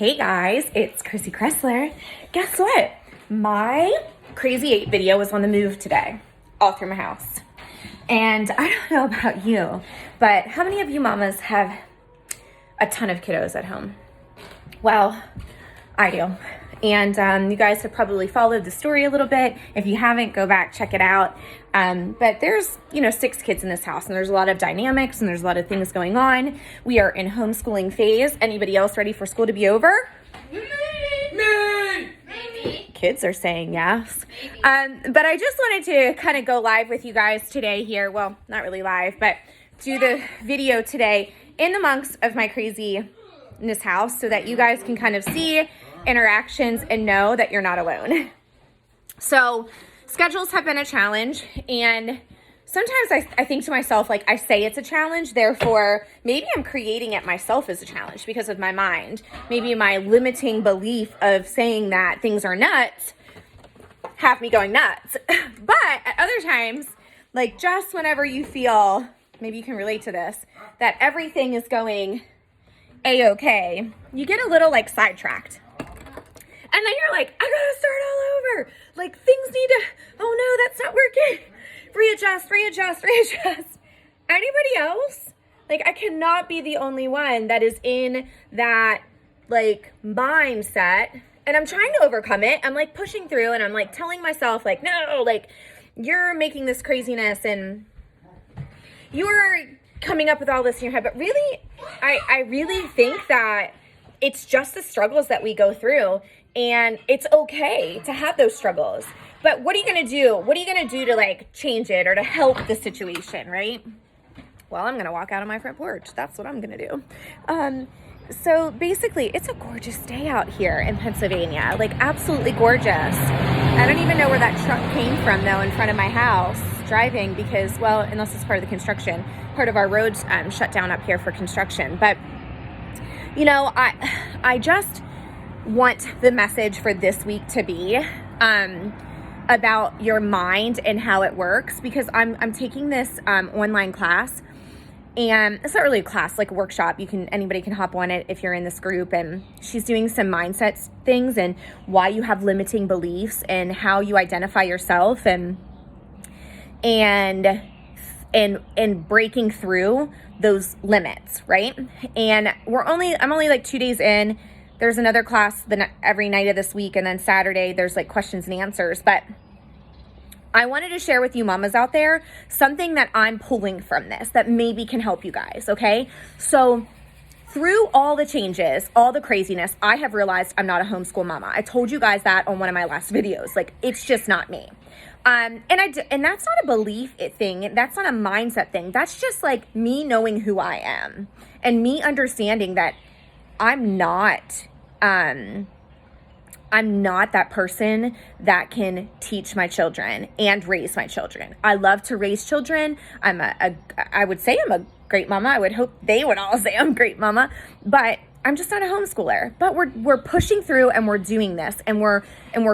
Hey guys, it's Chrissy Kressler. Guess what? My Crazy 8 video was on the move today, all through my house. And I don't know about you, but how many of you mamas have a ton of kiddos at home? Well, I do. And you guys have probably followed the story a little bit. If you haven't, go back, check it out. But there's, 6 kids in this house, and there's a lot of dynamics and there's a lot of things going on. We are in homeschooling phase. Anybody else ready for school to be over? Maybe. Kids are saying yes. But I just wanted to kind of go live with you guys today here. Well, not really live, but do the video today in the monks of my craziness house so that you guys can kind of see interactions and know that you're not alone. So schedules have been a challenge, and sometimes I think to myself, like, I say it's a challenge, therefore maybe I'm creating it myself as a challenge because of my mind. Maybe my limiting belief of saying that things are nuts have me going nuts. But at other times, like just whenever you feel, maybe you can relate to this, that everything is going a-okay, you get a little like sidetracked. And then you're like, I gotta start all over. Like things need to, oh no, that's not working. Readjust. Anybody else? Like I cannot be the only one that is in that like mindset. And I'm trying to overcome it. I'm like pushing through and I'm like telling myself like, no, like you're making this craziness and you're coming up with all this in your head. But really, I really think that it's just the struggles that we go through. And it's okay to have those struggles. But what are you going to do? What are you going to do to like change it or to help the situation, right? Well, I'm going to walk out on my front porch. That's what I'm going to do. So basically, it's a gorgeous day out here in Pennsylvania. Like absolutely gorgeous. I don't even know where that truck came from though in front of my house driving because, well, unless it's part of the construction, part of our roads shut down up here for construction. But, I just want the message for this week to be about your mind and how it works, because I'm taking this online class, and it's not really a class, like a workshop. Anybody can hop on it if you're in this group, and she's doing some mindset things and why you have limiting beliefs and how you identify yourself and breaking through those limits, right? And I'm only like 2 days in. There's another class every night of this week, and then Saturday there's like questions and answers. But I wanted to share with you mamas out there something that I'm pulling from this that maybe can help you guys, okay? So through all the changes, all the craziness, I have realized I'm not a homeschool mama. I told you guys that on one of my last videos. Like, it's just not me. And that's not a belief thing. That's not a mindset thing. That's just like me knowing who I am and me understanding that I'm not that person that can teach my children and raise my children. I love to raise children. I would say I'm a great mama. I would hope they would all say I'm a great mama, but I'm just not a homeschooler. But we're pushing through and we're doing this and we're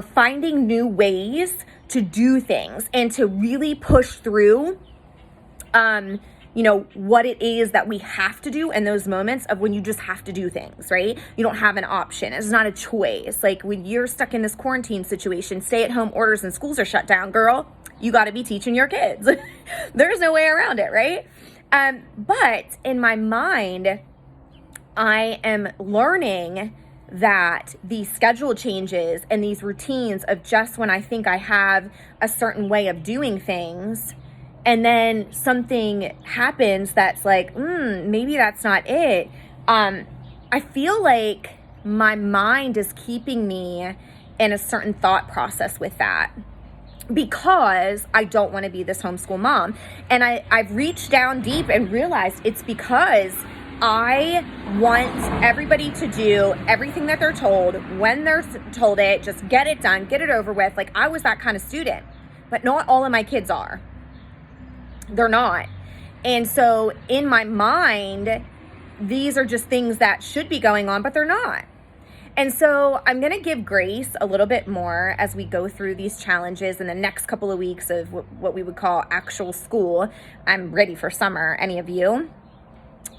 finding new ways to do things and to really push through what it is that we have to do in those moments of when you just have to do things, right? You don't have an option. It's not a choice. Like when you're stuck in this quarantine situation, stay-at-home orders and schools are shut down, girl, you got to be teaching your kids. There's no way around it, right? But in my mind, I am learning that these schedule changes and these routines of just when I think I have a certain way of doing things, and then something happens that's like, maybe that's not it. I feel like my mind is keeping me in a certain thought process with that because I don't want to be this homeschool mom. And I've reached down deep and realized it's because I want everybody to do everything that they're told when they're told it, just get it done, get it over with. Like I was that kind of student, but not all of my kids are. They're not. And so in my mind, these are just things that should be going on, but they're not. And so I'm going to give grace a little bit more as we go through these challenges in the next couple of weeks of what we would call actual school. I'm ready for summer, any of you?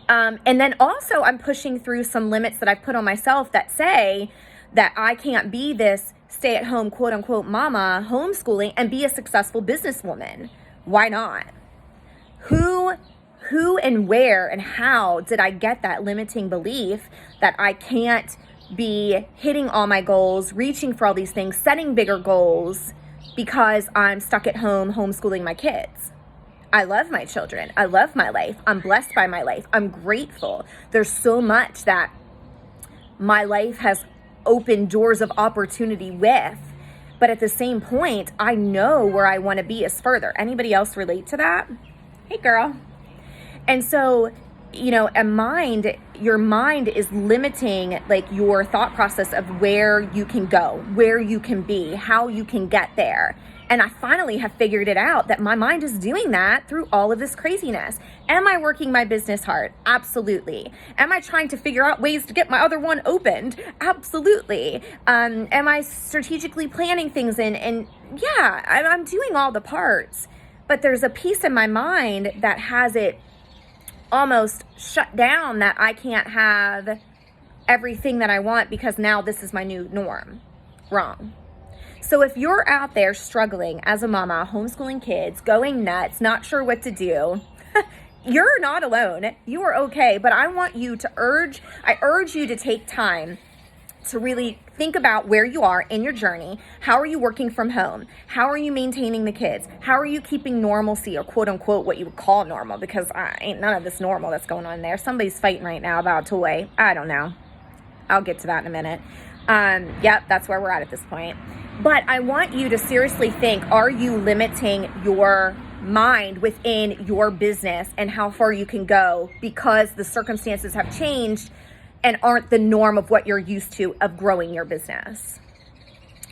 And then also I'm pushing through some limits that I've put on myself that say that I can't be this stay-at-home, quote unquote, mama homeschooling and be a successful businesswoman. Why not? Who and where and how did I get that limiting belief that I can't be hitting all my goals, reaching for all these things, setting bigger goals because I'm stuck at home homeschooling my kids? I love my children. I love my life. I'm blessed by my life. I'm grateful. There's so much that my life has opened doors of opportunity with. But at the same point, I know where I want to be is further. Anybody else relate to that? Hey, girl. And so, your mind is limiting like your thought process of where you can go, where you can be, how you can get there. And I finally have figured it out that my mind is doing that through all of this craziness. Am I working my business hard? Absolutely. Am I trying to figure out ways to get my other one opened? Absolutely. Am I strategically planning things in? And yeah, I'm doing all the parts. But there's a piece in my mind that has it almost shut down that I can't have everything that I want because now this is my new norm. Wrong. So if you're out there struggling as a mama, homeschooling kids, going nuts, not sure what to do, you're not alone. You are okay. But I urge you to take time to really think about where you are in your journey. How are you working from home? How are you maintaining the kids? How are you keeping normalcy, or quote unquote what you would call normal? Because ain't none of this normal that's going on there. Somebody's fighting right now about a toy. I don't know. I'll get to that in a minute. Yep, that's where we're at this point. But I want you to seriously think, are you limiting your mind within your business and how far you can go because the circumstances have changed and aren't the norm of what you're used to of growing your business?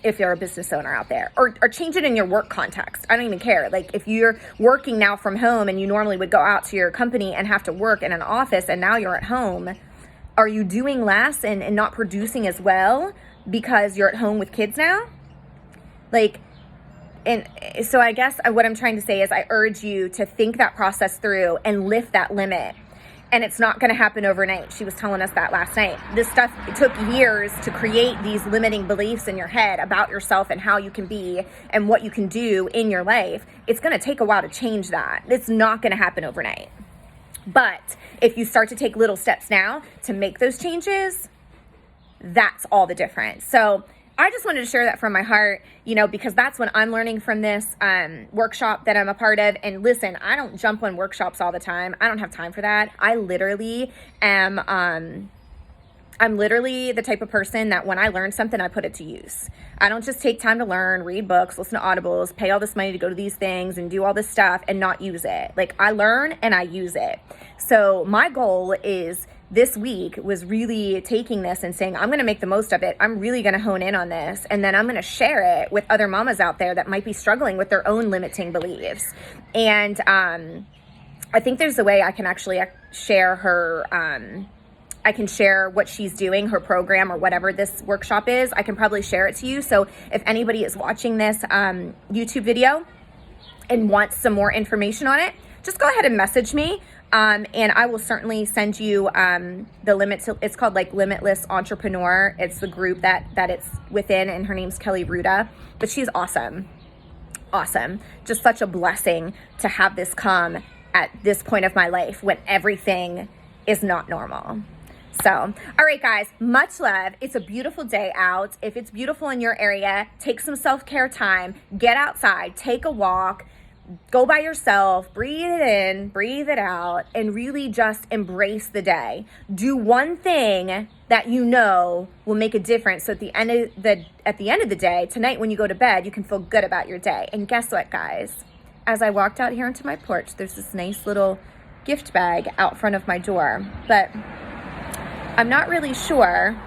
If you're a business owner out there, or change it in your work context. I don't even care. Like if you're working now from home and you normally would go out to your company and have to work in an office and now you're at home, are you doing less and not producing as well because you're at home with kids now? And so I guess what I'm trying to say is I urge you to think that process through and lift that limit. And it's not going to happen overnight. She was telling us that last night. This stuff, it took years to create these limiting beliefs in your head about yourself and how you can be and what you can do in your life. It's going to take a while to change that. It's not going to happen overnight. But if you start to take little steps now to make those changes, that's all the difference. So I just wanted to share that from my heart, because that's what I'm learning from this workshop that I'm a part of. And listen, I don't jump on workshops all the time. I don't have time for that. I literally am, I'm literally the type of person that when I learn something, I put it to use. I don't just take time to learn, read books, listen to audibles, pay all this money to go to these things and do all this stuff and not use it. Like I learn and I use it. So my goal is this week was really taking this and saying, I'm going to make the most of it. I'm really going to hone in on this. And then I'm going to share it with other mamas out there that might be struggling with their own limiting beliefs. And I think there's a way I can actually share her, I can share what she's doing, her program or whatever this workshop is. I can probably share it to you. So if anybody is watching this YouTube video and wants some more information on it, just go ahead and message me. And I will certainly send you the limits. It's called like Limitless Entrepreneur. It's the group that it's within, and her name's Kelly Ruda. But she's awesome. Awesome. Just such a blessing to have this come at this point of my life when everything is not normal. So, all right, guys, much love. It's a beautiful day out. If it's beautiful in your area, take some self-care time. Get outside. Take a walk. Go by yourself, breathe it in, breathe it out, and really just embrace the day. Do one thing that you know will make a difference. So at the end of the day, tonight when you go to bed, you can feel good about your day. And guess what, guys? As I walked out here into my porch, there's this nice little gift bag out front of my door. But I'm not really sure.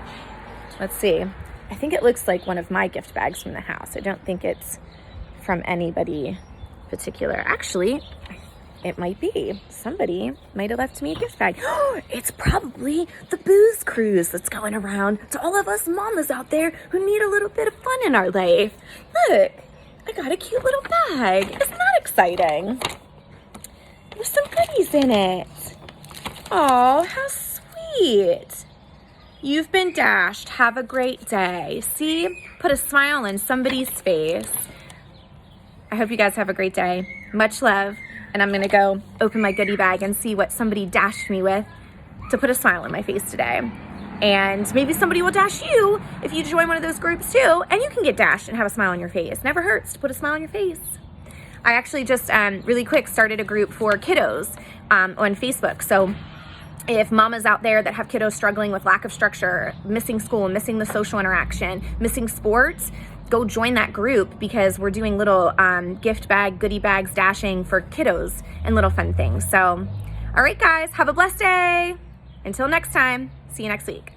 Let's see. I think it looks like one of my gift bags from the house. I don't think it's from anybody particular. Actually, it might be. Somebody might have left me a gift bag. It's probably the booze cruise that's going around to all of us mamas out there who need a little bit of fun in our life. Look, I got a cute little bag. Isn't that exciting? There's some goodies in it. Oh, how sweet. You've been dashed. Have a great day. See? Put a smile on somebody's face. I hope you guys have a great day. Much love. And I'm going to go open my goodie bag and see what somebody dashed me with to put a smile on my face today. And maybe somebody will dash you if you join one of those groups too, and you can get dashed and have a smile on your face. Never hurts to put a smile on your face. I actually just really quick started a group for kiddos on Facebook. So if mamas out there that have kiddos struggling with lack of structure, missing school, missing the social interaction, missing sports, go join that group, because we're doing little gift bag, goodie bags, dashing for kiddos and little fun things. So, all right, guys, have a blessed day. Until next time, see you next week.